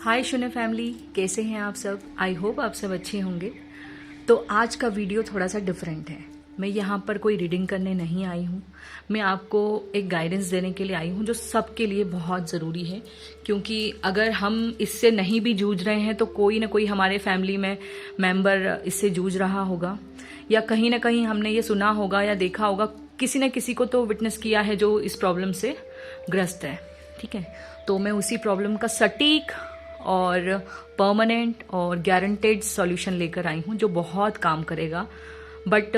हाय शून्य फैमिली, कैसे हैं आप सब। आई होप आप सब अच्छे होंगे। तो आज का वीडियो थोड़ा सा डिफरेंट है। मैं यहाँ पर कोई रीडिंग करने नहीं आई हूँ। मैं आपको एक गाइडेंस देने के लिए आई हूँ जो सबके लिए बहुत ज़रूरी है, क्योंकि अगर हम इससे नहीं भी जूझ रहे हैं तो कोई ना कोई हमारे फैमिली में मेंबर इससे जूझ रहा होगा, या कहीं ना कहीं हमने ये सुना होगा या देखा होगा, किसी न किसी को तो विटनेस किया है जो इस प्रॉब्लम से ग्रस्त है। ठीक है, तो मैं उसी प्रॉब्लम का सटीक और परमानेंट और गारंटेड सॉल्यूशन लेकर आई हूँ जो बहुत काम करेगा। बट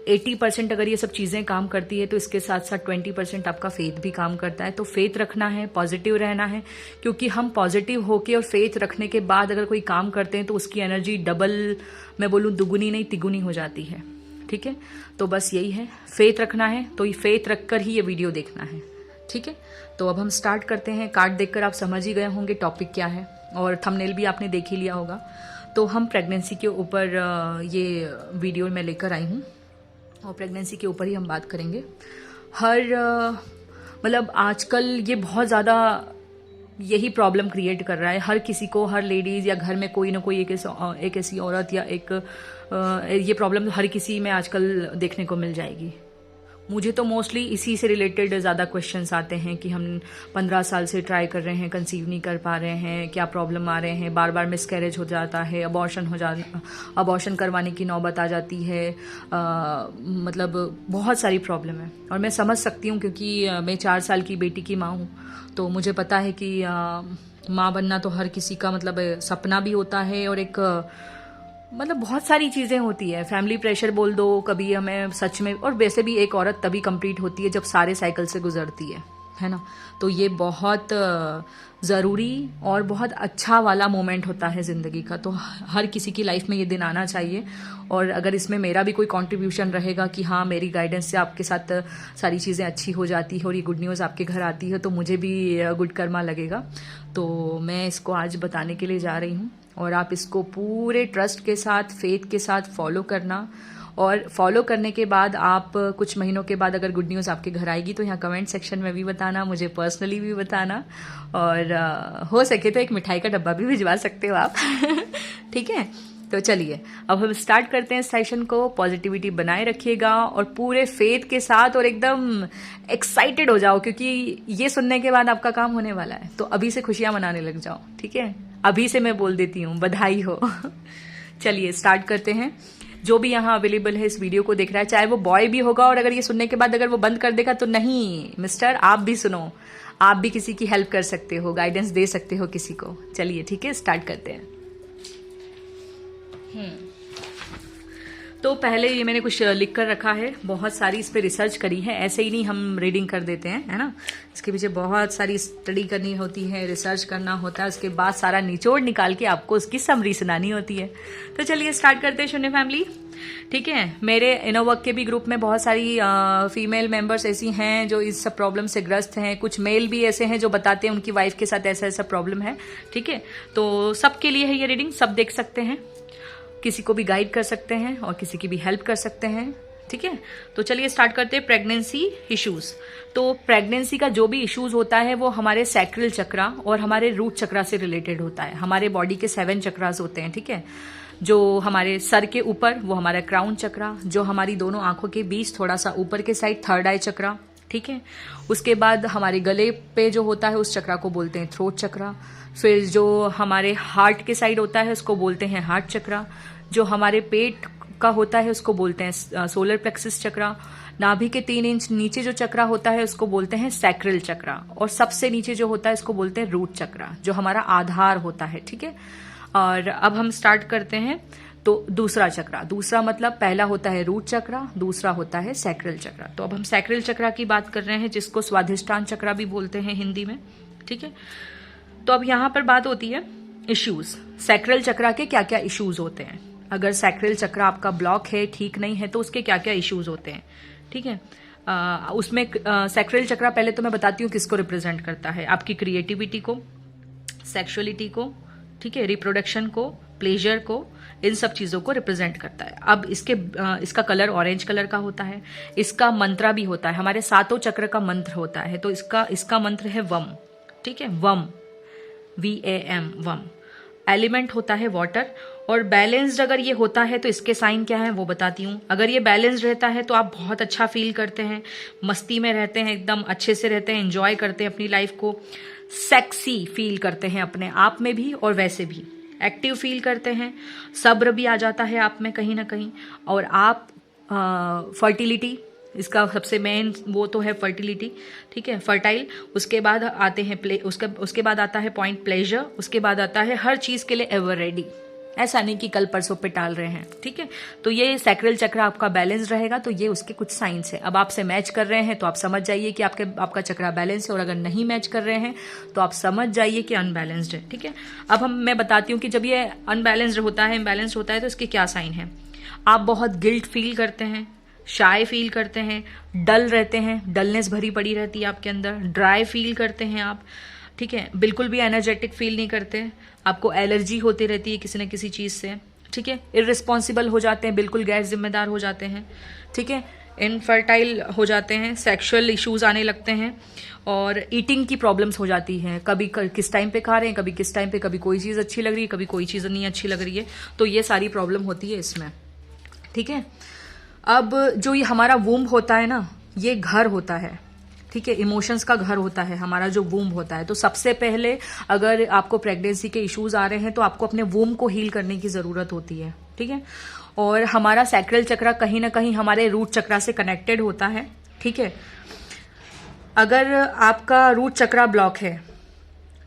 80% अगर ये सब चीज़ें काम करती है तो इसके साथ साथ 20% आपका फेथ भी काम करता है। तो फेथ रखना है, पॉजिटिव रहना है, क्योंकि हम पॉजिटिव होके और फेथ रखने के बाद अगर कोई काम करते हैं तो उसकी एनर्जी डबल, मैं बोलूँ दुगुनी नहीं तिगुनी हो जाती है। ठीक है, तो बस यही है, फेथ रखना है। तो ये फेथ रखकर ही ये वीडियो देखना है। ठीक है, तो अब हम स्टार्ट करते हैं। कार्ड देखकर आप समझ ही गए होंगे टॉपिक क्या है, और थंबनेल भी आपने देख ही लिया होगा। तो हम प्रेगनेंसी के ऊपर ये वीडियो में लेकर आई हूँ, और प्रेगनेंसी के ऊपर ही हम बात करेंगे। मतलब आजकल ये बहुत ज़्यादा यही प्रॉब्लम क्रिएट कर रहा है हर किसी को, हर लेडीज़ या घर में कोई ना कोई एक ऐसी औरत या ये प्रॉब्लम हर किसी में आजकल देखने को मिल जाएगी। मुझे तो मोस्टली इसी से रिलेटेड ज़्यादा क्वेश्चंस आते हैं कि हम 15 साल से ट्राई कर रहे हैं, कंसीव नहीं कर पा रहे हैं, क्या प्रॉब्लम आ रहे हैं, बार बार मिसकैरेज हो जाता है, अबॉर्शन करवाने की नौबत आ जाती है। मतलब बहुत सारी प्रॉब्लम है, और मैं समझ सकती हूँ क्योंकि मैं 4 साल की बेटी की माँ हूँ। तो मुझे पता है कि माँ बनना तो हर किसी का मतलब सपना भी होता है, और एक मतलब बहुत सारी चीज़ें होती है। फैमिली प्रेशर बोल दो, कभी हमें सच में, और वैसे भी एक औरत तभी कंप्लीट होती है जब सारे साइकिल से गुजरती है ना। तो ये बहुत ज़रूरी और बहुत अच्छा वाला मोमेंट होता है ज़िंदगी का। तो हर किसी की लाइफ में ये दिन आना चाहिए, और अगर इसमें मेरा भी कोई कंट्रीब्यूशन रहेगा कि हाँ मेरी गाइडेंस से आपके साथ सारी चीज़ें अच्छी हो जाती है और ये गुड न्यूज़ आपके घर आती है, तो मुझे भी गुड कर्मा लगेगा। तो मैं इसको आज बताने के लिए जा रही हूँ, और आप इसको पूरे ट्रस्ट के साथ, फेथ के साथ फॉलो करना। और फॉलो करने के बाद आप कुछ महीनों के बाद अगर गुड न्यूज़ आपके घर आएगी तो यहाँ कमेंट सेक्शन में भी बताना, मुझे पर्सनली भी बताना, और हो सके तो एक मिठाई का डब्बा भी भिजवा सकते हो आप। ठीक है, तो चलिए अब हम स्टार्ट करते हैं सेशन को। पॉजिटिविटी बनाए रखिएगा और पूरे फेथ के साथ, और एकदम एक्साइटेड हो जाओ, क्योंकि ये सुनने के बाद आपका काम होने वाला है। तो अभी से खुशियां मनाने लग जाओ। ठीक है, अभी से मैं बोल देती हूँ, बधाई हो। चलिए स्टार्ट करते हैं। जो भी यहाँ अवेलेबल है इस वीडियो को देख रहा है, चाहे वो बॉय भी होगा, और अगर ये सुनने के बाद अगर वो बंद कर देगा तो नहीं मिस्टर, आप भी सुनो, आप भी किसी की हेल्प कर सकते हो, गाइडेंस दे सकते हो किसी को। चलिए ठीक है, स्टार्ट करते हैं। तो पहले ये मैंने कुछ लिख कर रखा है, बहुत सारी इस पे रिसर्च करी है, ऐसे ही नहीं हम रीडिंग कर देते हैं, है ना। इसके पीछे बहुत सारी स्टडी करनी होती है, रिसर्च करना होता है, उसके बाद सारा निचोड़ निकाल के आपको उसकी समरी सुनानी होती है। तो चलिए स्टार्ट करते हैं शून्य फैमिली। ठीक है, मेरे इनर वर्क के भी ग्रुप में बहुत सारी फीमेल मेंबर्स ऐसी हैं जो इस सब प्रॉब्लम से ग्रस्त हैं। कुछ मेल भी ऐसे हैं जो बताते हैं उनकी वाइफ के साथ ऐसा ऐसा प्रॉब्लम है। ठीक है, तो सबके लिए है ये रीडिंग, सब देख सकते हैं, किसी को भी गाइड कर सकते हैं और किसी की भी हेल्प कर सकते हैं। ठीक है, तो चलिए स्टार्ट करते हैं। Pregnancy issues. तो प्रेगनेंसी का जो भी इश्यूज होता है वो हमारे सैक्रल चक्रा और हमारे रूट चक्रा से रिलेटेड होता है। हमारे बॉडी के 7 चक्रास होते हैं। ठीक है, जो हमारे सर के ऊपर वो हमारा क्राउन चक्रा, जो हमारी दोनों आंखों के बीच थोड़ा सा ऊपर के साइड थर्ड आई चक्रा। ठीक है, उसके बाद हमारे गले पे जो होता है उस चक्रा को बोलते हैं थ्रोट चक्रा। फिर जो हमारे हार्ट के साइड होता है उसको बोलते हैं हार्ट चक्रा। जो हमारे पेट का होता है उसको बोलते हैं सोलर प्लेक्सस चक्रा। नाभि के 3 इंच नीचे जो चक्रा होता है उसको बोलते हैं सैक्रल चक्रा, और सबसे नीचे जो होता है इसको बोलते हैं रूट चक्रा, जो हमारा आधार होता है। ठीक है, और अब हम स्टार्ट करते हैं। तो दूसरा चक्रा, दूसरा मतलब पहला होता है रूट चक्रा, दूसरा होता है सैक्रल चक्रा। तो अब हम सैक्रल चक्रा की बात कर रहे हैं, जिसको स्वाधिष्ठान चक्रा भी बोलते हैं हिंदी में। ठीक है, तो अब यहाँ पर बात होती है इश्यूज। सैक्रल चक्रा के क्या क्या इश्यूज होते हैं। अगर सैक्रल चक्रा आपका ब्लॉक है, ठीक नहीं है, तो उसके क्या क्या इश्यूज होते हैं। ठीक है, उसमें सैक्रल चक्रा पहले तो मैं बताती हूँ किसको रिप्रेजेंट करता है। आपकी क्रिएटिविटी को, सेक्सुअलिटी को, ठीक है, रिप्रोडक्शन को, प्लेजर को, इन सब चीज़ों को रिप्रेजेंट करता है। अब इसका कलर ऑरेंज कलर का होता है। इसका मंत्रा भी होता है, हमारे 7 चक्र का मंत्र होता है। तो इसका मंत्र है वम। ठीक है, वम VAM, वम। एलिमेंट होता है वाटर, और बैलेंस्ड अगर ये होता है तो इसके साइन क्या है वो बताती हूँ। अगर ये बैलेंस्ड रहता है तो आप बहुत अच्छा फील करते हैं, मस्ती में रहते हैं, एकदम अच्छे से रहते हैं, एंजॉय करते हैं अपनी लाइफ को, सेक्सी फील करते हैं अपने आप में भी और वैसे भी, एक्टिव फील करते हैं, सब्र भी आ जाता है आप में कहीं ना कहीं, और आप फर्टिलिटी, इसका सबसे मेन वो तो है फर्टिलिटी, ठीक है, फर्टाइल। उसके बाद आते हैं उसके बाद आता है पॉइंट प्लेजर, उसके बाद आता है हर चीज़ के लिए एवर रेडी, ऐसा नहीं कि कल परसों पे टाल रहे हैं, ठीक है। तो ये सैक्रल चक्र आपका बैलेंस रहेगा, तो ये उसके कुछ साइंस है। अब आपसे मैच कर रहे हैं तो आप समझ जाइए कि आपका चक्रा बैलेंस है, और अगर नहीं मैच कर रहे हैं तो आप समझ जाइए कि अनबैलेंस्ड है, ठीक है। अब मैं बताती हूँ कि जब ये अनबैलेंस्ड होता है, इम्बैलेंस्ड होता है, तो इसके क्या साइन है। आप बहुत गिल्ट फील करते हैं, शाय फील करते हैं, डल रहते हैं, डलनेस भरी पड़ी रहती है आपके अंदर, ड्राई फील करते हैं आप, ठीक है, बिल्कुल भी एनर्जेटिक फील नहीं करते, आपको एलर्जी होती रहती है किसी न किसी चीज़ से, ठीक है, इररिस्पॉन्सिबल हो जाते हैं, बिल्कुल गैर जिम्मेदार हो जाते हैं, ठीक है, इनफर्टाइल हो जाते हैं, सेक्सुअल इश्यूज आने लगते हैं, और ईटिंग की प्रॉब्लम्स हो जाती हैं, कभी किस टाइम पे खा रहे हैं, कभी किस टाइम पे, कभी कोई चीज़ अच्छी लग रही है, कभी कोई चीज़ नहीं अच्छी लग रही है, तो ये सारी प्रॉब्लम होती है इसमें, ठीक है। अब जो ये हमारा वूम्ब होता है ना, ये घर होता है, ठीक है, इमोशंस का घर होता है हमारा जो वूम्ब होता है। तो सबसे पहले अगर आपको प्रेगनेंसी के इश्यूज आ रहे हैं तो आपको अपने वूम्ब को हील करने की जरूरत होती है, ठीक है। और हमारा सैक्रल चक्र कहीं ना कहीं हमारे रूट चक्र से कनेक्टेड होता है, ठीक है। अगर आपका रूट चक्र ब्लॉक है,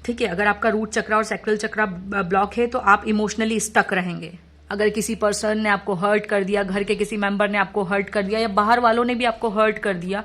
ठीक है, अगर आपका रूट चक्र और सैक्रल चक्र ब्लॉक है तो आप इमोशनली स्टक रहेंगे। अगर किसी पर्सन ने आपको हर्ट कर दिया, घर के किसी मेंबर ने आपको हर्ट कर दिया, या बाहर वालों ने भी आपको हर्ट कर दिया,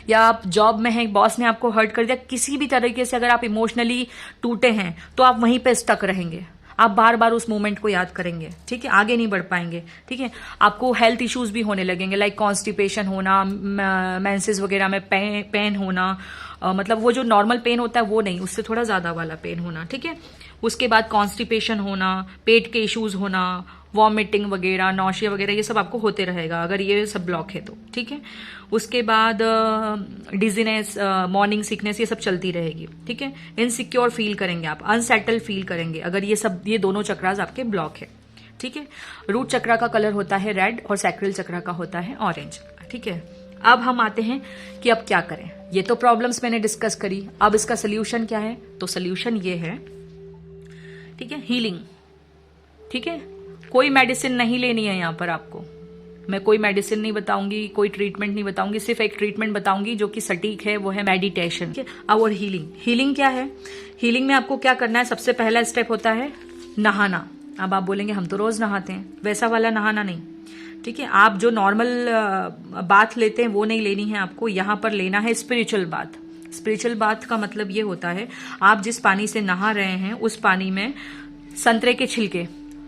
या आप जॉब में हैं, बॉस ने आपको हर्ट कर दिया, किसी भी तरीके से अगर आप इमोशनली टूटे हैं तो आप वहीं पे स्टक रहेंगे, आप बार बार उस मोमेंट को याद करेंगे, ठीक है, आगे नहीं बढ़ पाएंगे, ठीक है। आपको हेल्थ इश्यूज भी होने लगेंगे, लाइक कॉन्स्टिपेशन होना, मेंसेस वगैरह में पेन होना, मतलब वो जो नॉर्मल पेन होता है वो नहीं, उससे थोड़ा ज्यादा वाला पेन होना, ठीक है। उसके बाद कॉन्स्टिपेशन होना, पेट के इश्यूज होना, वॉमिटिंग वगैरह, नौशिया वगैरह, ये सब आपको होते रहेगा अगर ये सब ब्लॉक है तो, ठीक है। उसके बाद डिजीनेस, मॉर्निंग सिकनेस, ये सब चलती रहेगी, ठीक है। इनसिक्योर फील करेंगे आप, अनसेटल फील करेंगे अगर ये दोनों चक्रास आपके ब्लॉक है, ठीक है। रूट चक्रा का कलर होता है रेड और सैक्रल चक्रा का होता है ऑरेंज, ठीक है। अब हम आते हैं कि अब क्या करें। ये तो प्रॉब्लम्स मैंने डिस्कस करी, अब इसका सोल्यूशन क्या है। तो सोल्यूशन ये है, ठीक है, हीलिंग, ठीक है। कोई मेडिसिन नहीं लेनी है यहाँ पर आपको, मैं कोई मेडिसिन नहीं बताऊंगी, कोई ट्रीटमेंट नहीं बताऊंगी, सिर्फ एक ट्रीटमेंट बताऊंगी जो कि सटीक है, वो है मेडिटेशन, ठीक है। और हीलिंग क्या है। हीलिंग में आपको क्या करना है, सबसे पहला स्टेप होता है नहाना। अब आप बोलेंगे हम तो रोज नहाते हैं, वैसा वाला नहाना नहीं, ठीक है। आप जो नॉर्मल बाथ लेते हैं वो नहीं लेनी है आपको, यहाँ पर लेना है स्पिरिचुअल बाथ। स्पिरिचुअल बाथ का मतलब ये होता है, आप जिस पानी से नहा रहे हैं उस पानी में संतरे के छिलके,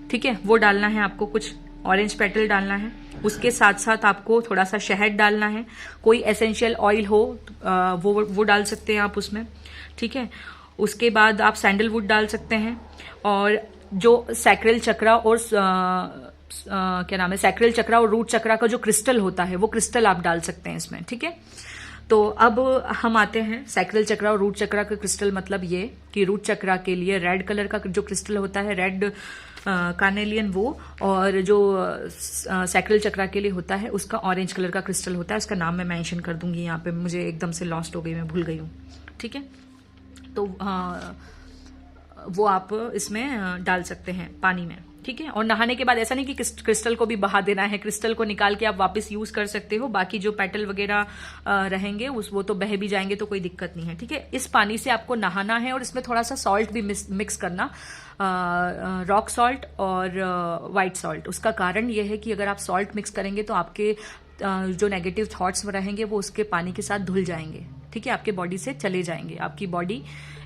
ठीक है, वो डालना है आपको, कुछ ऑरेंज पेटल डालना है, उसके साथ साथ आपको थोड़ा सा शहद डालना है, कोई एसेंशियल ऑयल हो वो डाल सकते हैं आप उसमें, ठीक है। उसके बाद आप सैंडलवुड डाल सकते हैं, और जो सैक्रल चक्र और क्या नाम है, सैक्रल चक्र और रूट चक्र का जो क्रिस्टल होता है वो क्रिस्टल आप डाल सकते हैं इसमें, ठीक है। तो अब हम आते हैं सैक्रल चक्र और रूट चक्र का क्रिस्टल, मतलब ये कि रूट चक्र के लिए रेड कलर का जो क्रिस्टल होता है, रेड कार्नेलियन वो, और जो सैक्रल चक्र के लिए होता है उसका ऑरेंज कलर का क्रिस्टल होता है। उसका नाम मैं मेंशन कर दूंगी यहाँ पे, मुझे एकदम से लॉस्ट हो गई, मैं भूल गई हूँ, ठीक है। तो वो आप इसमें डाल सकते हैं पानी में, ठीक है। और नहाने के बाद ऐसा नहीं कि क्रिस्टल को भी बहा देना है, क्रिस्टल को निकाल के आप वापस यूज कर सकते हो, बाकी जो पेटल वगैरह रहेंगे वो तो बह भी जाएंगे, तो कोई दिक्कत नहीं है, ठीक है। इस पानी से आपको नहाना है, और इसमें थोड़ा सा सॉल्ट भी मिक्स करना, रॉक सॉल्ट और वाइट सॉल्ट। उसका कारण यह है कि अगर आप सॉल्ट मिक्स करेंगे तो आपके जो नेगेटिव थॉट्स रहेंगे वो उसके पानी के साथ धुल जाएंगे, ठीक है, आपके बॉडी से चले जाएंगे, आपकी बॉडी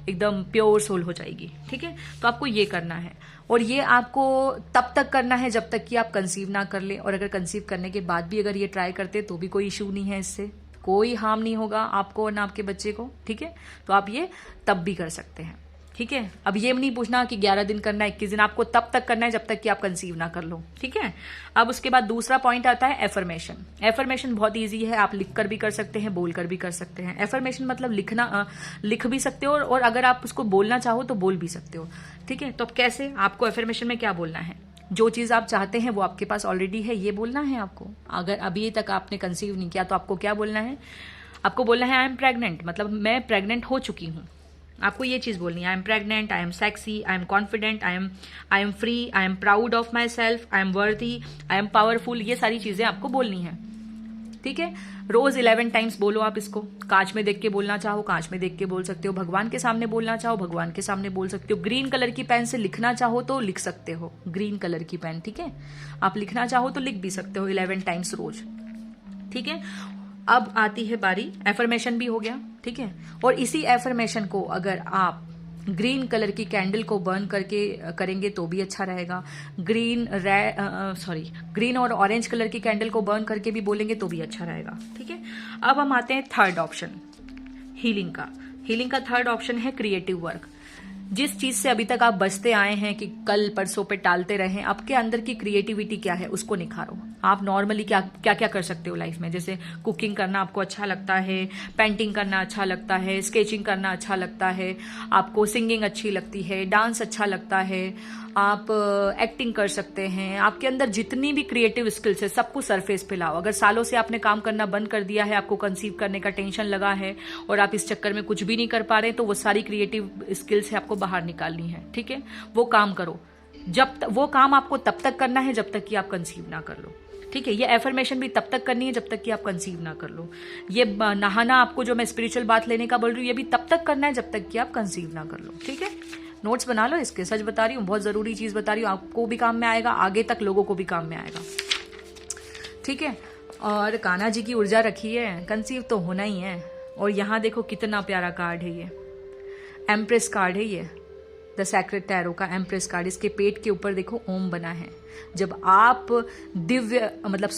एकदम प्योर सोल हो जाएगी, ठीक है। तो आपको ये करना है, और ये आपको तब तक करना है जब तक कि आप कंसीव ना कर ले, और अगर कंसीव करने के बाद भी अगर ये ट्राई करते तो भी कोई इशू नहीं है, इससे कोई हार्म नहीं होगा आपको और ना आपके बच्चे को, ठीक है। तो आप ये तब भी कर सकते हैं। ठीक है। अब ये नहीं पूछना कि 11 दिन करना है, 21 दिन, आपको तब तक करना है जब तक कि आप कंसीव ना कर लो, ठीक है। अब उसके बाद दूसरा पॉइंट आता है एफर्मेशन। एफर्मेशन बहुत ईजी है, आप लिख कर भी कर सकते हैं, बोल कर भी कर सकते हैं। एफर्मेशन मतलब लिख भी सकते हो और अगर आप उसको बोलना चाहो तो बोल भी सकते हो, ठीक है। तो अब कैसे, आपको एफर्मेशन में क्या बोलना है, जो चीज़ आप चाहते हैं वो आपके पास ऑलरेडी है, ये बोलना है आपको। अगर अभी तक आपने कंसीव नहीं किया तो आपको क्या बोलना है, आपको बोलना है आई एम प्रेग्नेंट, मतलब मैं प्रेग्नेंट हो चुकी हूँ। आपको ये चीज़ बोलनी है, I am pregnant, I am sexy, I am confident, I am free, I am proud of my self, I am वर्दी, आई एम पावरफुल। ये सारी चीज़ें आपको बोलनी है, ठीक है। रोज 11 टाइम्स बोलो आप इसको। कांच में देख के बोलना चाहो कांच में देख के बोल सकते हो, भगवान के सामने बोलना चाहो भगवान के सामने बोल सकते हो, ग्रीन कलर की पेन से लिखना चाहो तो लिख सकते हो, ग्रीन कलर की पेन, ठीक है। आप लिखना चाहो तो लिख भी सकते हो 11 टाइम्स रोज, ठीक है। अब आती है बारी, एफर्मेशन भी हो गया, ठीक है। और इसी एफर्मेशन को अगर आप ग्रीन कलर की कैंडल को बर्न करके करेंगे तो भी अच्छा रहेगा। ग्रीन और ऑरेंज कलर की कैंडल को बर्न करके भी बोलेंगे तो भी अच्छा रहेगा, ठीक है। अब हम आते हैं थर्ड ऑप्शन, हीलिंग का। हीलिंग का थर्ड ऑप्शन है क्रिएटिव वर्क। जिस चीज से अभी तक आप बचते आए हैं कि कल परसों पे टालते रहे, आपके अंदर की क्रिएटिविटी क्या है उसको निखारो। आप नॉर्मली क्या क्या क्या कर सकते हो लाइफ में, जैसे कुकिंग करना आपको अच्छा लगता है, पेंटिंग करना अच्छा लगता है, स्केचिंग करना अच्छा लगता है, आपको सिंगिंग अच्छी लगती है, डांस अच्छा लगता है, आप एक्टिंग कर सकते हैं। आपके अंदर जितनी भी क्रिएटिव स्किल्स है सबको सरफेस पे लाओ। अगर सालों से आपने काम करना बंद कर दिया है, आपको कंसीव करने का टेंशन लगा है और आप इस चक्कर में कुछ भी नहीं कर पा रहे, तो वो सारी क्रिएटिव स्किल्स है आपको बाहर निकालनी है, ठीक है। वो काम करो, वो काम आपको तब तक करना है जब तक कि आप कंसीव ना कर लो, ठीक है। ये एफर्मेशन भी तब तक करनी है जब तक कि आप कंसीव ना कर लो। ये नहाना आपको, जो मैं स्पिरिचुअल बात लेने का बोल रही हूँ, ये भी तब तक करना है जब तक कि आप कंसीव ना कर लो, ठीक है। नोट्स बना लो इसके, सच बता रही हूँ, बहुत जरूरी चीज बता रही हूँ, आपको भी काम में आएगा, आगे तक लोगों को भी काम में आएगा, ठीक है। और कान्हा जी की ऊर्जा रखी है, कंसीव तो होना ही है। और यहाँ देखो कितना प्यारा कार्ड है, ये एम्प्रेस कार्ड है, ये द सैक्रेड टैरो का एम्प्रेस कार्ड। इसके पेट के ऊपर देखो ओम बना है। जब आप दिव्य मतलब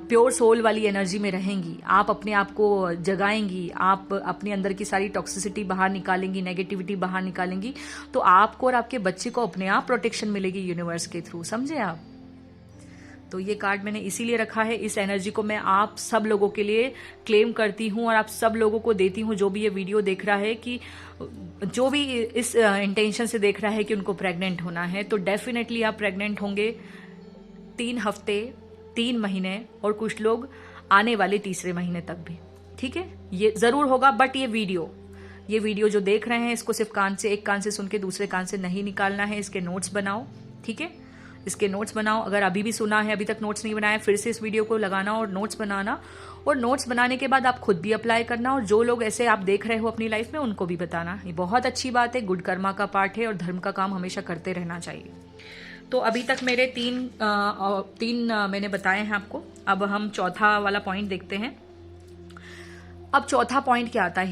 प्योर सोल वाली एनर्जी में रहेंगी, आप अपने आप को जगाएंगी, आप अपने अंदर की सारी टॉक्सिसिटी बाहर निकालेंगी, नेगेटिविटी बाहर निकालेंगी, तो आपको और आपके बच्चे को अपने आप प्रोटेक्शन मिलेगी यूनिवर्स के थ्रू, समझे आप। तो ये कार्ड मैंने इसीलिए रखा है, इस एनर्जी को मैं आप सब लोगों के लिए क्लेम करती हूँ और आप सब लोगों को देती हूँ, जो भी ये वीडियो देख रहा है, कि जो भी इस इंटेंशन से देख रहा है कि उनको प्रेग्नेंट होना है, तो डेफिनेटली आप प्रेग्नेंट होंगे 3 हफ्ते, 3 महीने और कुछ लोग आने वाले तीसरे महीने तक भी, ठीक है। ये जरूर होगा, बट ये वीडियो जो देख रहे हैं इसको सिर्फ एक कान से सुन के दूसरे कान से नहीं निकालना है। इसके नोट्स बनाओ, ठीक है। इसके नोट्स बनाओ। अगर अभी भी सुना है, अभी तक नोट्स नहीं बनाया, फिर से इस वीडियो को लगाना और नोट्स बनाना, और नोट्स बनाने के बाद आप खुद भी अप्लाई करना, और जो लोग ऐसे आप देख रहे हो अपनी लाइफ में उनको भी बताना। ये बहुत अच्छी बात है, गुड कर्मा का पार्ट है और धर्म का काम हमेशा करते रहना चाहिए। तो अभी तक मेरे तीन मैंने बताए हैं आपको। अब हम चौथा वाला पॉइंट देखते हैं। अब चौथा पॉइंट क्या आता है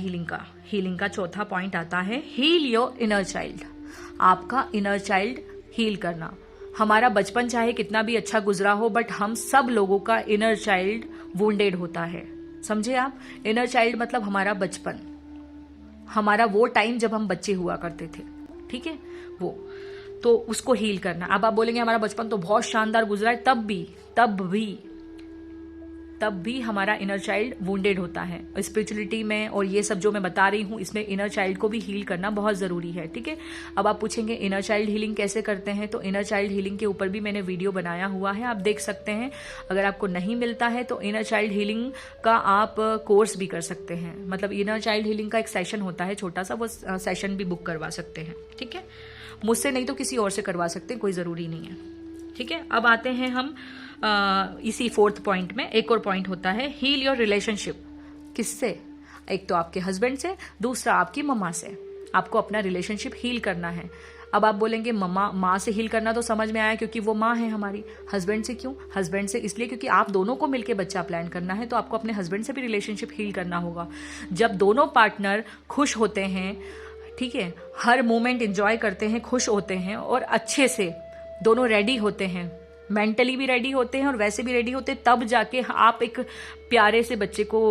हीलिंग का चौथा पॉइंट आता है हील योर इनर चाइल्ड। आपका इनर चाइल्ड हील करना। हमारा बचपन चाहे कितना भी अच्छा गुजरा हो, बट हम सब लोगों का इनर चाइल्ड वुंडेड होता है, समझे आप। इनर चाइल्ड मतलब हमारा बचपन, हमारा वो टाइम जब हम बच्चे हुआ करते थे, ठीक है, वो तो उसको हील करना। अब आप बोलेंगे हमारा बचपन तो बहुत शानदार गुजरा है, तब भी हमारा इनर चाइल्ड वुंडेड होता है। स्पिरिचुअलिटी में और ये सब जो मैं बता रही हूँ, इसमें इनर चाइल्ड को भी हील करना बहुत जरूरी है, ठीक है। अब आप पूछेंगे इनर चाइल्ड हीलिंग कैसे करते हैं, तो इनर चाइल्ड हीलिंग के ऊपर भी मैंने वीडियो बनाया हुआ है, आप देख सकते हैं। अगर आपको नहीं मिलता है तो इनर चाइल्ड हीलिंग का आप कोर्स भी कर सकते हैं। मतलब इनर चाइल्ड हीलिंग का एक सेशन होता है छोटा सा, वो सेशन भी बुक करवा सकते हैं, ठीक है। मुझसे नहीं तो किसी और से करवा सकते हैं, कोई जरूरी नहीं है, ठीक है। अब आते हैं हम इसी 4th पॉइंट में। एक और पॉइंट होता है हील योर रिलेशनशिप। किससे? एक तो आपके हस्बैंड से, दूसरा आपकी मम्मा से। आपको अपना रिलेशनशिप हील करना है। अब आप बोलेंगे माँ से हील करना तो समझ में आया, क्योंकि वो माँ है हमारी। हस्बैंड से क्यों? हस्बैंड से इसलिए क्योंकि आप दोनों को मिलकर बच्चा प्लान करना है, तो आपको अपने हस्बैंड से भी रिलेशनशिप हील करना होगा। जब दोनों पार्टनर खुश होते हैं, ठीक है, हर मोमेंट एंजॉय करते हैं, खुश होते हैं और अच्छे से दोनों रेडी होते हैं मेंटली भी रेडी होते हैं और वैसे भी रेडी होते हैं, तब जाके आप एक प्यारे से बच्चे को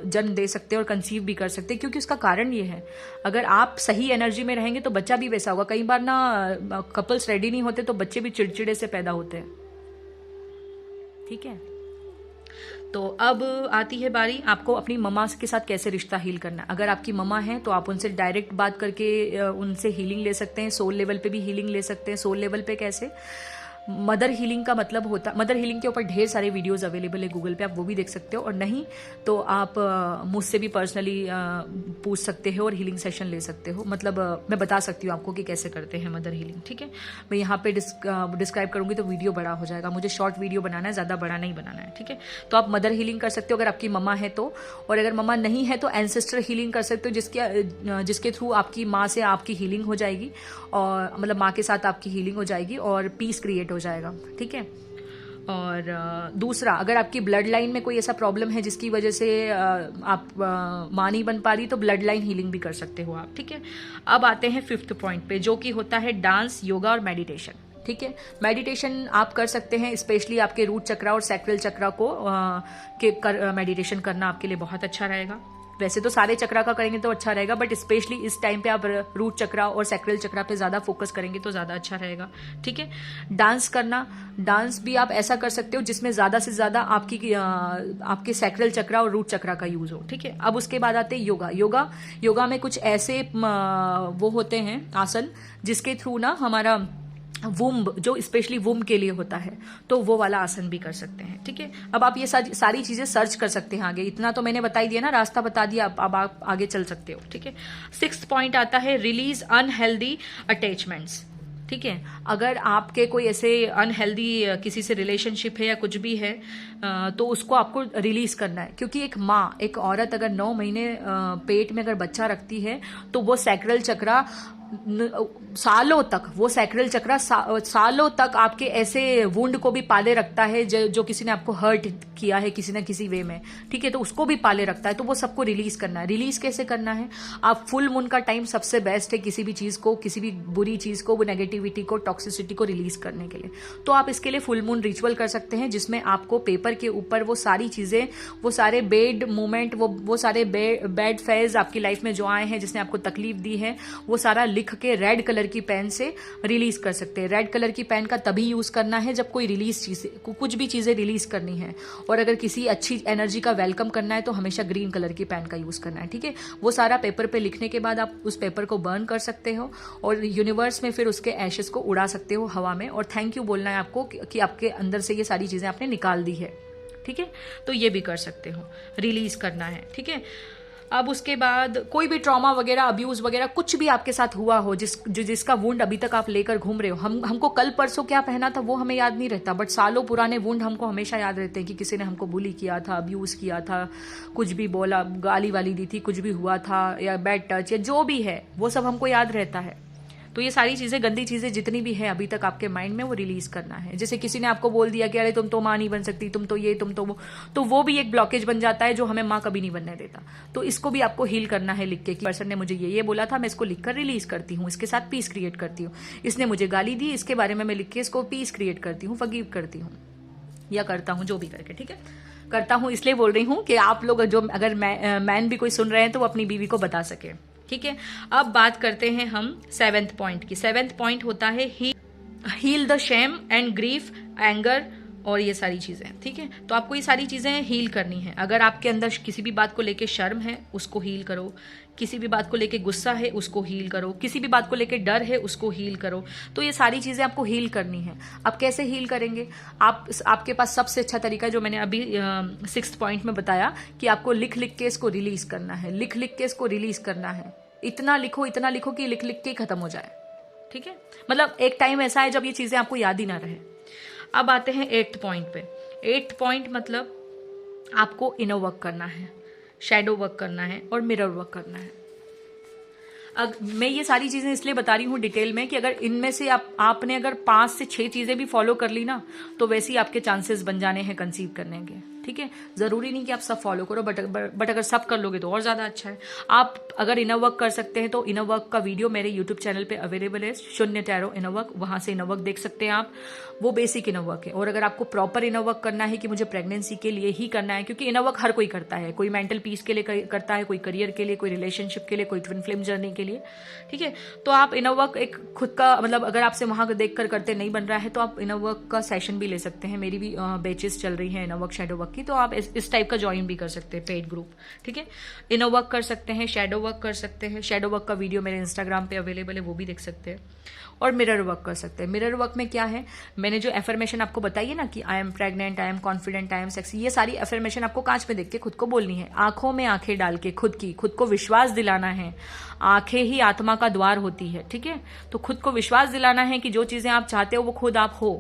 जन्म दे सकते हैं और कंसीव भी कर सकते हैं। क्योंकि उसका कारण ये है, अगर आप सही एनर्जी में रहेंगे तो बच्चा भी वैसा होगा। कई बार ना कपल्स रेडी नहीं होते तो बच्चे भी चिड़चिड़े से पैदा होते हैं। ठीक है, तो अब आती है बारी आपको अपनी मम्मा के साथ कैसे रिश्ता हील करना है। अगर आपकी मम्मा है तो आप उनसे डायरेक्ट बात करके उनसे हीलिंग ले सकते हैं। सोल लेवल पे भी हीलिंग ले सकते हैं। सोल लेवल पे कैसे? मदर हीलिंग का मतलब होता, मदर हीलिंग के ऊपर ढेर सारे वीडियोस अवेलेबल है गूगल पे, आप वो भी देख सकते हो। और नहीं तो आप मुझसे भी पर्सनली पूछ सकते हो और हीलिंग सेशन ले सकते हो। मतलब मैं बता सकती हूँ आपको कि कैसे करते हैं मदर हीलिंग। ठीक है, मैं यहाँ पे डिस्क्राइब करूंगी तो वीडियो बड़ा हो जाएगा, मुझे शॉर्ट वीडियो बनाना है, ज़्यादा बड़ा नहीं बनाना है। ठीक है, तो आप मदर हीलिंग कर सकते हो अगर आपकी मम्मा है तो। और अगर मम्मा नहीं है तो एंसेस्टर हीलिंग कर सकते हो, जिसके थ्रू आपकी माँ से आपकी हीलिंग हो जाएगी, और मतलब माँ के साथ आपकी हीलिंग हो जाएगी और पीस क्रिएट हो जाएगा। ठीक है, और दूसरा, अगर आपकी ब्लड लाइन में कोई ऐसा प्रॉब्लम है जिसकी वजह से आप माँ नहीं बन पा रही, तो ब्लड लाइन हीलिंग भी कर सकते हो आप। ठीक है, अब आते हैं 5th पॉइंट पे, जो कि होता है डांस, योगा और मेडिटेशन। ठीक है, मेडिटेशन आप कर सकते हैं, स्पेशली आपके रूट चक्रा और सैक्रल चक्रा को मेडिटेशन करना आपके लिए बहुत अच्छा रहेगा। वैसे तो सारे चक्रा का करेंगे तो अच्छा रहेगा, बट स्पेशली इस टाइम पे आप रूट चक्रा और सैक्रल चक्रा पे ज़्यादा फोकस करेंगे तो ज़्यादा अच्छा रहेगा। ठीक है, डांस करना, डांस भी आप ऐसा कर सकते हो जिसमें ज़्यादा से ज़्यादा आपके सैक्रल चक्रा और रूट चक्रा का यूज़ हो। ठीक है, अब उसके बाद आते हैं योगा में कुछ ऐसे वो होते हैं आसन जिसके थ्रू ना हमारा वुम्ब, जो स्पेशली वुम्ब के लिए होता है, तो वो वाला आसन भी कर सकते हैं। ठीक है, अब आप ये सारी चीजें सर्च कर सकते हैं आगे। इतना तो मैंने बता ही दिया ना, रास्ता बता दिया, अब आप आगे चल सकते हो। ठीक है, 6th पॉइंट आता है रिलीज अनहेल्दी अटैचमेंट्स। ठीक है, अगर आपके कोई ऐसे अनहेल्दी किसी से रिलेशनशिप है या कुछ भी है, तो उसको आपको रिलीज करना है। क्योंकि एक औरत अगर 9 महीने पेट में अगर बच्चा रखती है तो वो सैक्रल चक्रा सालों तक, वो सैक्रल चक्रा सालों तक आपके ऐसे वुंड को भी पाले रखता है जो किसी ने आपको हर्ट किया है किसी न किसी वे में। ठीक है, तो उसको भी पाले रखता है, तो वो सबको रिलीज करना है। रिलीज कैसे करना है? आप फुल मून का टाइम सबसे बेस्ट है किसी भी चीज को, किसी भी बुरी चीज को, वो नेगेटिविटी को, टॉक्सिसिटी को रिलीज करने के लिए। तो आप इसके लिए फुल मून रिचुअल कर सकते हैं, जिसमें आपको पेपर के ऊपर वो सारी चीजें, वो सारे बेड मोमेंट, वो सारे बैड फेज आपकी लाइफ में जो आए हैं, जिसने आपको तकलीफ दी है, वो सारा लिख के रेड कलर की पेन से रिलीज कर सकते हैं। रेड कलर की पेन का तभी यूज करना है जब कोई कुछ भी चीजें रिलीज करनी है। और अगर किसी अच्छी एनर्जी का वेलकम करना है तो हमेशा ग्रीन कलर की पेन का यूज करना है। ठीक है, वो सारा पेपर पे लिखने के बाद आप उस पेपर को बर्न कर सकते हो और यूनिवर्स में फिर उसके एशेस को उड़ा सकते हो हवा में, और थैंक यू बोलना है आपको कि आपके अंदर से ये सारी चीजें आपने निकाल दी है। ठीक है, तो ये भी कर सकते हो, रिलीज करना है। ठीक है, अब उसके बाद कोई भी ट्रॉमा वगैरह, अब्यूज वगैरह कुछ भी आपके साथ हुआ हो, जिसका वुंड अभी तक आप लेकर घूम रहे हो, हमको कल परसों क्या पहना था वो हमें याद नहीं रहता, बट सालों पुराने वुंड हमको हमेशा याद रहते हैं कि किसी ने हमको बुली किया था, अब्यूज किया था, कुछ भी बोला, गाली वाली दी थी, कुछ भी हुआ था, या बैड टच, या जो भी है वो सब हमको याद रहता है। तो ये सारी चीजें, गंदी चीजें जितनी भी है अभी तक आपके माइंड में, वो रिलीज करना है। जैसे किसी ने आपको बोल दिया कि अरे तुम तो माँ नहीं बन सकती, तुम तो ये, तुम तो वो भी एक ब्लॉकेज बन जाता है जो हमें माँ कभी नहीं बनने देता। तो इसको भी आपको हील करना है लिख के कि पर्सन ने मुझे ये बोला था, मैं इसको लिखकर रिलीज करती हूँ, इसके साथ पीस क्रिएट करती हूँ। इसने मुझे गाली दी, इसके बारे में मैं लिख के इसको पीस क्रिएट करती हूँ, फॉरगिव करती हूँ, या करता हूँ, जो भी करके। ठीक है, करता हूँ इसलिए बोल रही हूँ कि आप लोग जो अगर मैन भी कोई सुन रहे हैं तो वो अपनी बीवी को बता सके। ठीक है, अब बात करते हैं हम 7th पॉइंट की। 7th पॉइंट होता है heal the shame and grief, anger और ये सारी चीजें। ठीक है, तो आपको ये सारी चीजें हील करनी है। अगर आपके अंदर किसी भी बात को लेके शर्म है उसको हील करो, किसी भी बात को लेके गुस्सा है उसको हील करो, किसी भी बात को लेके डर है उसको हील करो। तो ये सारी चीजें आपको हील करनी है। आप कैसे हील करेंगे? आपके पास सबसे अच्छा तरीका जो मैंने अभी 6th पॉइंट में बताया कि आपको लिख लिख के इसको रिलीज करना है, लिख लिख के इसको रिलीज करना है। इतना लिखो कि लिख लिख के खत्म हो जाए। ठीक है, मतलब एक टाइम ऐसा है जब ये चीजें आपको याद ही ना रहे। अब आते हैं 8th पॉइंट पे। 8th पॉइंट मतलब आपको इनर वर्क करना है, शैडो वर्क करना है और मिरर वर्क करना है। मैं ये सारी चीजें इसलिए बता रही हूँ डिटेल में कि अगर इनमें से आपने अगर 5 से 6 चीजें भी फॉलो कर ली ना, तो वैसे ही आपके चांसेस बन जाने हैं कंसीव करने के। ठीक है, ज़रूरी नहीं कि आप सब फॉलो करो, बट अगर सब कर लोगे तो और ज़्यादा अच्छा है। आप अगर इनर वर्क कर सकते हैं तो इनर वर्क का वीडियो मेरे यूट्यूब चैनल पे अवेलेबल है, शून्य टैरो इनर वर्क, वहाँ से इनर वर्क देख सकते हैं आप। वो बेसिक इनर वर्क है। और अगर आपको प्रॉपर इनर वर्क करना है कि मुझे प्रेगनेंसी के लिए ही करना है, क्योंकि इनर वर्क हर कोई करता है, कोई मेंटल पीस के लिए करता है, कोई करियर के लिए, कोई रिलेशनशिप के लिए, कोई ट्विन फ्लेम जर्नी के लिए, ठीक है। तो आप इनर वर्क एक खुद का मतलब अगर आपसे वहां देख कर करते नहीं बन रहा है तो आप इनर वर्क का सेशन भी ले सकते हैं। मेरी भी बैचेस चल रही है इनर वर्क शैडो वर्क की, तो आप इस टाइप का ज्वाइन भी कर सकते हैं, पेड ग्रुप, ठीक है। इनर वर्क कर सकते हैं, शैडो वर्क कर सकते हैं। शैडो वर्क का वीडियो मेरे इंस्टाग्राम पे अवेलेबल है, वो भी देख सकते हैं। और मिरर वर्क कर सकते हैं। मिरर वर्क में क्या है, मैंने जो एफर्मेशन आपको बताई है ना कि I am pregnant, I am confident, I am sexy, ये सारी एफर्मेशन आपको कांच में देख के खुद को बोलनी है। आंखों में आंखें डाल के खुद को विश्वास दिलाना है। आंखें ही आत्मा का द्वार होती है, ठीक है। तो खुद को विश्वास दिलाना है कि जो चीजें आप चाहते हो वो खुद आप हो,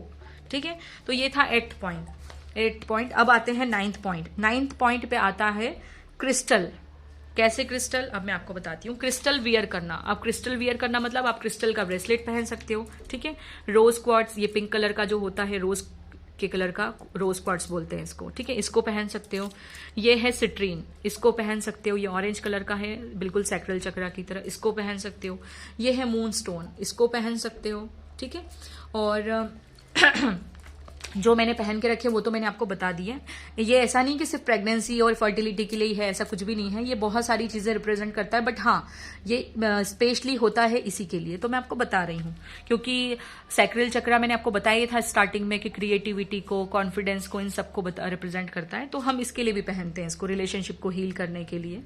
ठीक है। तो ये था 8th पॉइंट। अब आते हैं 9th पॉइंट। 9th पॉइंट पे आता है क्रिस्टल। कैसे क्रिस्टल, अब मैं आपको बताती हूँ। क्रिस्टल वियर करना, आप क्रिस्टल वियर करना मतलब आप क्रिस्टल का ब्रेसलेट पहन सकते हो, ठीक है। रोज क्वार्ट्स, ये पिंक कलर का जो होता है, रोज के कलर का रोज क्वार्ट्स बोलते हैं इसको, ठीक है, इसको पहन सकते हो। ये है सिट्रीन, इसको पहन सकते हो। ये ऑरेंज कलर का है, बिल्कुल सैक्रल चक्रा की तरह, इसको पहन सकते हो। ये है मून स्टोन, इसको पहन सकते हो, ठीक है। और जो मैंने पहन के रखे वो तो मैंने आपको बता दी है। ये ऐसा नहीं कि सिर्फ प्रेगनेंसी और फर्टिलिटी के लिए ही है, ऐसा कुछ भी नहीं है। ये बहुत सारी चीजें रिप्रेजेंट करता है, बट हाँ ये स्पेशली होता है इसी के लिए, तो मैं आपको बता रही हूँ। क्योंकि सैक्रल चक्रा मैंने आपको बताया था स्टार्टिंग में कि क्रिएटिविटी को, कॉन्फिडेंस को, इन सबको रिप्रेजेंट करता है। तो हम इसके लिए भी पहनते हैं इसको, रिलेशनशिप को हील करने के लिए,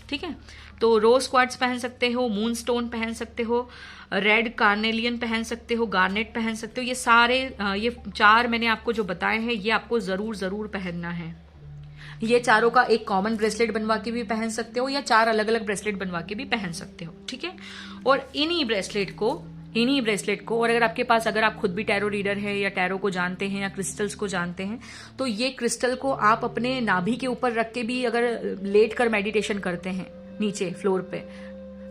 ठीक है। तो रोज क्वार्ट्स पहन सकते हो, मून स्टोन पहन सकते हो, रेड कार्नेलियन पहन सकते हो, गार्नेट पहन सकते हो। ये सारे ये 4 मैंने आपको जो बताए हैं ये आपको जरूर पहनना है। ये चारों का एक कॉमन ब्रेसलेट बनवा के भी पहन सकते हो या 4 अलग अलग ब्रेसलेट बनवा के भी पहन सकते हो, ठीक है। और इन्हीं ब्रेसलेट को और अगर आपके पास, अगर आप खुद भी टैरो रीडर है या टैरो को जानते हैं या क्रिस्टल्स को जानते हैं, तो ये क्रिस्टल को आप अपने नाभि के ऊपर रख के भी अगर लेट कर मेडिटेशन करते हैं नीचे फ्लोर पे,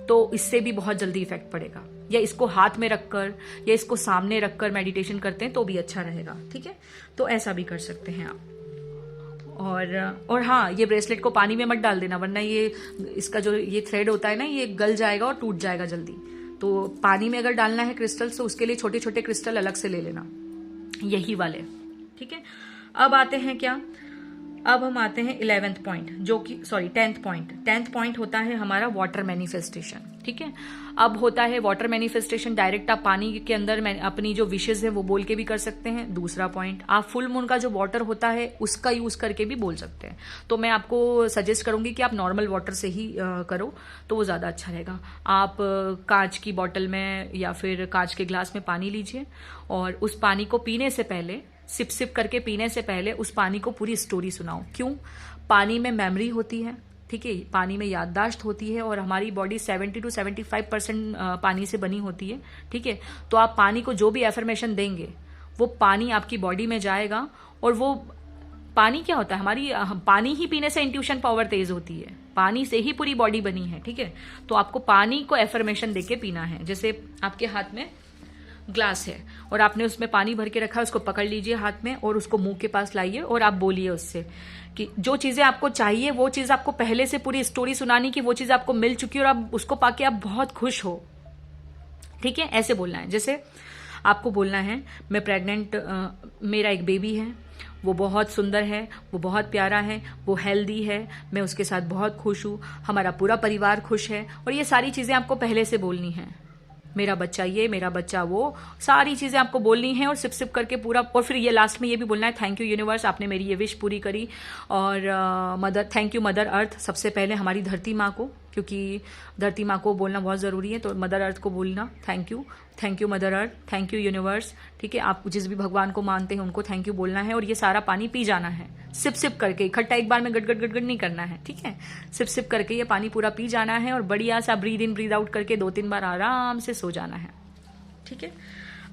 तो इससे भी बहुत जल्दी इफेक्ट पड़ेगा। या इसको हाथ में रखकर या इसको सामने रखकर मेडिटेशन करते हैं तो भी अच्छा रहेगा, ठीक है। तो ऐसा भी कर सकते हैं आप। और हाँ, ये ब्रेसलेट को पानी में मत डाल देना, वरना ये इसका जो ये थ्रेड होता है ना, ये गल जाएगा और टूट जाएगा जल्दी। तो पानी में अगर डालना है क्रिस्टल्स तो उसके लिए छोटे छोटे क्रिस्टल अलग से ले लेना, यही वाले, ठीक है। अब आते हैं क्या, अब हम आते हैं 11th पॉइंट, जो कि 10th पॉइंट। 10th पॉइंट होता है हमारा वाटर मैनिफेस्टेशन, ठीक है। अब होता है वाटर मैनिफेस्टेशन, डायरेक्ट आप पानी के अंदर अपनी जो विशेष है वो बोल के भी कर सकते हैं। दूसरा पॉइंट, आप फुल मून का जो वाटर होता है उसका यूज करके भी बोल सकते हैं। तो मैं आपको सजेस्ट करूंगी कि आप नॉर्मल वाटर से ही करो तो वो ज्यादा अच्छा रहेगा। आप कांच की बोतल में या फिर कांच के ग्लास में पानी लीजिए और उस पानी को पीने से पहले, सिप सिप करके पीने से पहले उस पानी को पूरी स्टोरी सुनाओ। क्यों? पानी में मेमोरी होती है, ठीक है, पानी में याददाश्त होती है और हमारी बॉडी 70 to 75% पानी से बनी होती है, ठीक है। तो आप पानी को जो भी एफर्मेशन देंगे वो पानी आपकी बॉडी में जाएगा। और वो पानी क्या होता है, हमारी पानी ही पीने से इंट्यूशन पावर तेज होती है, पानी से ही पूरी बॉडी बनी है, ठीक है। तो आपको पानी को एफर्मेशन देके पीना है। जैसे आपके हाथ में ग्लास है और आपने उसमें पानी भर के रखा है, उसको पकड़ लीजिए हाथ में और उसको मुंह के पास लाइए और आप बोलिए उससे कि जो चीजें आपको चाहिए वो चीज आपको पहले से पूरी स्टोरी सुनानी कि वो चीज आपको मिल चुकी है और आप उसको पाके आप बहुत खुश हो, ठीक है। ऐसे बोलना है। जैसे आपको बोलना है, मैं प्रेग्नेंट, मेरा एक बेबी है, वो बहुत सुंदर है, वो बहुत प्यारा है, वो हेल्दी है, मैं उसके साथ बहुत खुश हूँ, हमारा पूरा परिवार खुश है। और ये सारी चीजें आपको पहले से बोलनी है। मेरा बच्चा ये, मेरा बच्चा वो, सारी चीजें आपको बोलनी है और सिप सिप करके पूरा। और फिर ये लास्ट में ये भी बोलना है, थैंक यू यूनिवर्स, आपने मेरी ये विश पूरी करी। और mother, thank you mother earth, सबसे पहले हमारी धरती माँ को, क्योंकि धरती माँ को बोलना बहुत जरूरी है। तो मदर अर्थ को बोलना thank you mother earth, thank you universe, ठीक है। आप जिस भी भगवान को मानते हैं उनको थैंक यू बोलना है। और ये सारा पानी पी जाना है सिप सिप करके, इकट्ठा एक बार में गट गट गट गट नहीं करना है, ठीक है। सिप सिप करके ये पानी पूरा पी जाना है और बढ़िया सा ब्रीद इन ब्रीद आउट करके 2-3 बार आराम से सो जाना है, ठीक है।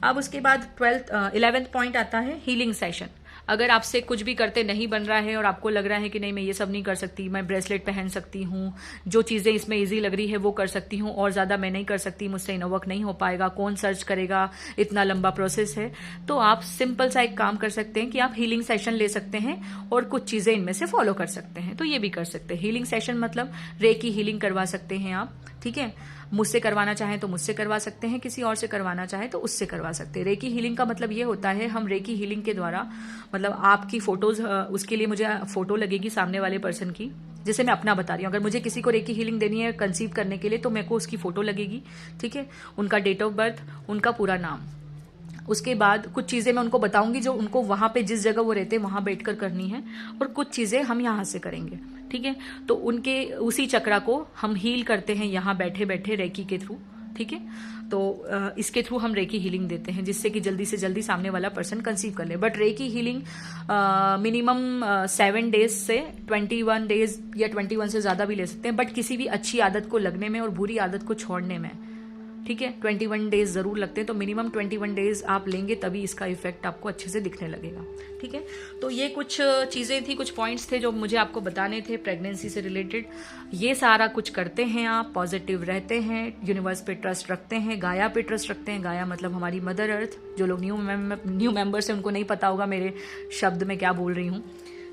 अब उसके बाद 11th पॉइंट आता है हीलिंग सेशन। अगर आपसे कुछ भी करते नहीं बन रहा है और आपको लग रहा है कि नहीं मैं ये सब नहीं कर सकती, मैं ब्रेसलेट पहन सकती हूँ, जो चीज़ें इसमें ईजी लग रही है वो कर सकती हूँ, और ज़्यादा मैं नहीं कर सकती, मुझसे इनोवर्क नहीं हो पाएगा, कौन सर्च करेगा, इतना लंबा प्रोसेस है, तो आप सिंपल सा एक काम कर सकते हैं कि आप हीलिंग सेशन ले सकते हैं और कुछ चीज़ें इनमें से फॉलो कर सकते हैं। तो ये भी कर सकते हैं। हीलिंग सेशन मतलब रेकी हीलिंग करवा सकते हैं आप, ठीक है। मुझसे करवाना चाहें तो मुझसे करवा सकते हैं, किसी और से करवाना चाहें तो उससे करवा सकते हैं। रेकी हीलिंग का मतलब ये होता है, हम रेकी हीलिंग के द्वारा मतलब आपकी फोटोज, उसके लिए मुझे फोटो लगेगी सामने वाले पर्सन की, जैसे मैं अपना बता रही हूँ। अगर मुझे किसी को रेकी हीलिंग देनी है कंसीव करने के लिए तो मेरे को उसकी फोटो लगेगी, ठीक है, उनका डेट ऑफ बर्थ, उनका पूरा नाम, उसके बाद कुछ चीज़ें मैं उनको बताऊंगी जो उनको वहां पे जिस जगह वो रहते हैं वहां बैठकर करनी है, और कुछ चीज़ें हम यहाँ से करेंगे, ठीक है। तो उनके उसी चक्रा को हम हील करते हैं यहाँ बैठे बैठे रेकी के थ्रू, ठीक है। तो इसके थ्रू हम रेकी हीलिंग देते हैं जिससे कि जल्दी से जल्दी सामने वाला पर्सन कंसीव कर ले। But recce healing minimum 7 days से 21 डेज या 21 से ज़्यादा भी ले सकते हैं, बट किसी भी अच्छी आदत को लगने में और बुरी आदत को छोड़ने में, ठीक है, 21 डेज जरूर लगते हैं। तो मिनिमम 21 डेज आप लेंगे तभी इसका इफेक्ट आपको अच्छे से दिखने लगेगा, ठीक है। तो ये कुछ चीज़ें थी, कुछ पॉइंट्स थे जो मुझे आपको बताने थे प्रेगनेंसी से रिलेटेड। ये सारा कुछ करते हैं आप, पॉजिटिव रहते हैं, यूनिवर्स पे ट्रस्ट रखते हैं, गाया पे ट्रस्ट रखते हैं। गाया मतलब हमारी मदर अर्थ। जो लोग न्यू मेंबर्स हैं उनको नहीं पता होगा मेरे शब्द में क्या बोल रही हूँ,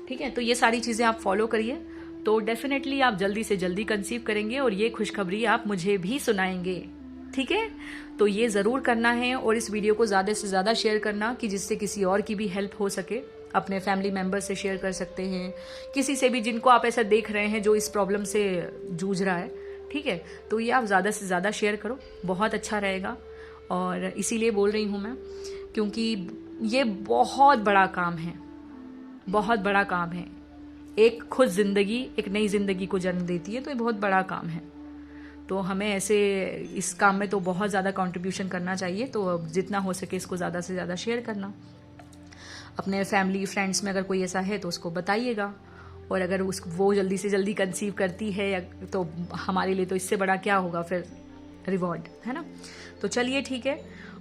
ठीक है। तो ये सारी चीज़ें आप फॉलो करिए तो डेफिनेटली आप जल्दी से जल्दी कंसीव करेंगे और ये खुशखबरी आप मुझे भी सुनाएंगे, ठीक है। तो ये जरूर करना है और इस वीडियो को ज्यादा से ज्यादा शेयर करना कि जिससे किसी और की भी हेल्प हो सके। अपने फैमिली मेंबर से शेयर कर सकते हैं, किसी से भी जिनको आप ऐसा देख रहे हैं जो इस प्रॉब्लम से जूझ रहा है, ठीक है। तो ये आप ज्यादा से ज्यादा शेयर करो, बहुत अच्छा रहेगा। और इसीलिए बोल रही हूं मैं क्योंकि ये बहुत बड़ा काम है, बहुत बड़ा काम है। एक खुद जिंदगी, एक नई जिंदगी को जन्म देती है, तो ये बहुत बड़ा काम है। तो हमें ऐसे इस काम में तो बहुत ज़्यादा कंट्रीब्यूशन करना चाहिए। तो जितना हो सके इसको ज़्यादा से ज़्यादा शेयर करना। अपने फैमिली फ्रेंड्स में अगर कोई ऐसा है तो उसको बताइएगा, और अगर वो जल्दी से जल्दी कंसीव करती है तो हमारे लिए तो इससे बड़ा क्या होगा फिर रिवॉर्ड, है ना। तो चलिए ठीक है,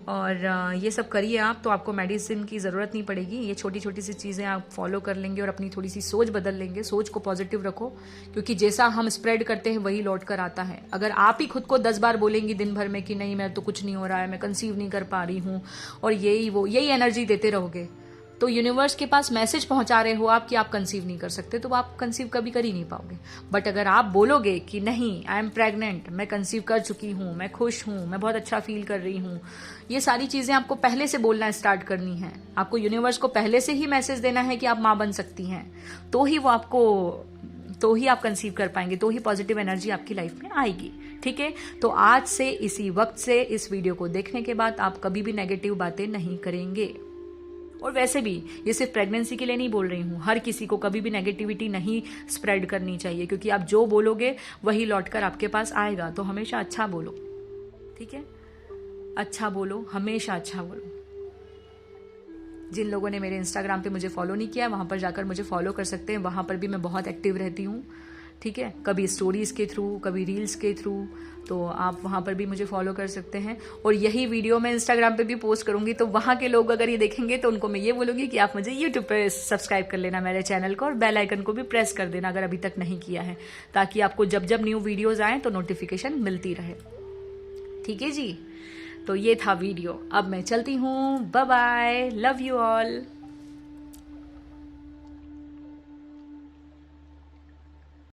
और ये सब करिए आप, तो आपको मेडिसिन की ज़रूरत नहीं पड़ेगी। ये छोटी छोटी सी चीज़ें आप फॉलो कर लेंगे और अपनी थोड़ी सी सोच बदल लेंगे। सोच को पॉजिटिव रखो, क्योंकि जैसा हम स्प्रेड करते हैं वही लौट कर आता है। अगर आप ही खुद को 10 बार बोलेंगी दिन भर में कि नहीं मैं तो कुछ नहीं हो रहा है, मैं कंसीव नहीं कर पा रही हूँ, और यही एनर्जी देते रहोगे, तो यूनिवर्स के पास मैसेज पहुंचा रहे हो आप कि आप कंसीव नहीं कर सकते, तो आप कंसीव कभी कर ही नहीं पाओगे। बट अगर आप बोलोगे कि नहीं आई एम प्रेग्नेंट, मैं कंसीव कर चुकी हूँ, मैं खुश हूँ, मैं बहुत अच्छा फील कर रही हूँ, ये सारी चीजें आपको पहले से बोलना स्टार्ट करनी है। आपको यूनिवर्स को पहले से ही मैसेज देना है कि आप माँ बन सकती हैं, तो ही आप कंसीव कर पाएंगे, तो ही पॉजिटिव एनर्जी आपकी लाइफ में आएगी, ठीक है। तो आज से इसी वक्त से इस वीडियो को देखने के बाद आप कभी भी नेगेटिव बातें नहीं करेंगे। और वैसे भी ये सिर्फ प्रेगनेंसी के लिए नहीं बोल रही हूँ, हर किसी को कभी भी नेगेटिविटी नहीं स्प्रेड करनी चाहिए, क्योंकि आप जो बोलोगे वही लौटकर आपके पास आएगा। तो हमेशा अच्छा बोलो, ठीक है, अच्छा बोलो, हमेशा अच्छा बोलो। जिन लोगों ने मेरे इंस्टाग्राम पे मुझे फॉलो नहीं किया है वहां पर जाकर मुझे फॉलो कर सकते हैं, वहां पर भी मैं बहुत एक्टिव रहती हूँ, ठीक है, कभी स्टोरीज के थ्रू, कभी रील्स के थ्रू, तो आप वहां पर भी मुझे फॉलो कर सकते हैं। और यही वीडियो मैं इंस्टाग्राम पे भी पोस्ट करूंगी, तो वहां के लोग अगर ये देखेंगे तो उनको मैं ये बोलूंगी कि आप मुझे यूट्यूब पे सब्सक्राइब कर लेना मेरे चैनल को, और बेल आइकन को भी प्रेस कर देना अगर अभी तक नहीं किया है, ताकि आपको जब जब न्यू वीडियोज आए तो नोटिफिकेशन मिलती रहे, ठीक है जी। तो ये था वीडियो, अब मैं चलती हूँ, bye bye, love you all.